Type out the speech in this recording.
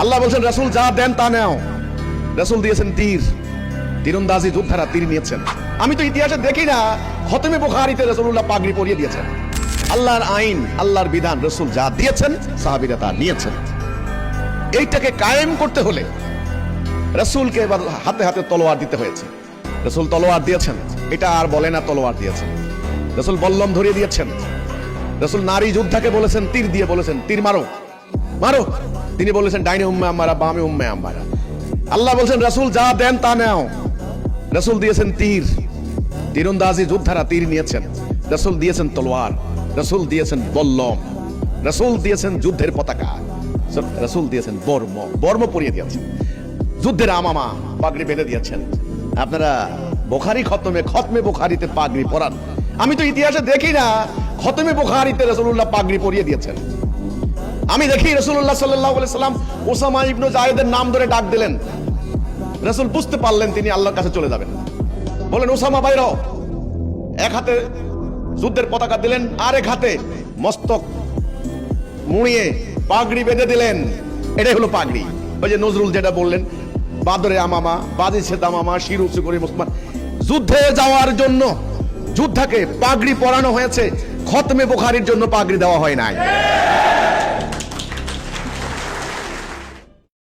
আল্লাহ বলছেন রাসূল যা দেন তা নাও। রাসূল দিয়েছেন তীর, তীরন্দাজি যোদ্ধারা তীর নিয়েছেন। আমি তো ইতিহাসে দেখি না খতমে বুখারীতে রাসূলুল্লাহ পাগড়ি পরিয়ে দিয়েছেন। আল্লাহর আইন, আল্লাহর বিধান রাসূল যা দিয়েছেন সাহাবীরা তা নিয়েছেন। এইটাকে কায়েম করতে হলে রাসূলকে এবার হাতে হাতে তলোয়ার দিতে হয়েছে। রাসূল তলোয়ার দিয়েছেন, এটা আর বলে না তলোয়ার দিয়েছেন। রাসূল বল্লম ধরিয়ে দিয়েছেন। রাসূল নারী যোদ্ধাকে বলেছেন, তীর দিয়ে বলেছেন তীর মারো মারো। তিনি বলেছেন ডাইনে উম্মে আম্মারা, বামে উম্মে আম্মারা। আল্লাহ বলছেন রাসূল যা দেন তা নাও। রাসূল দিয়েছেন তীর, তীরন্দাজি যোদ্ধারা তীর নিয়েছেন। রাসূল দিয়েছেন তলোয়ার, রাসূল দিয়েছেন বল্লম, রাসূল দিয়েছেন যুদ্ধের পতাকা, রাসূল দিয়েছেন বর্ম, বর্ম পরিয়ে দিয়েছেন। যুদ্ধের আমামা পাগড়ি বেঁধে দিয়েছেন। আপনারা বুখারী খতমে বুখারীতে পাগড়ি পরান। আমি তো ইতিহাসে দেখি না খতমে বুখারীতে রাসূলুল্লাহ পাগড়ি পরিয়ে দিয়েছেন। আমি দেখি রাসূলুল্লাহ সাল্লাল্লাহু আলাইহি সাল্লাম উসামা ইবনে যায়েদের নাম ধরে ডাক দিলেন। রাসূল বুঝতে পারলেন তিনি আল্লাহর কাছে চলে যাবেন। বলেন উসামা বাইর হও। এক হাতে যুদ্ধের পতাকা দিলেন, আর এক হাতে মস্তক মুড়িয়ে পাগড়ি বেঁধে দিলেন। এটাই হলো পাগড়ি। ওই যে নজরুল যেটা বললেন, বাদরে আমামা বাজিছে দামামা শির উঁচু করে মুসলমান। যুদ্ধে যাওয়ার জন্য যোদ্ধাকে পাগড়ি পরানো হয়েছে, খতমে বুখারীর জন্য পাগড়ি দেওয়া হয় নাই।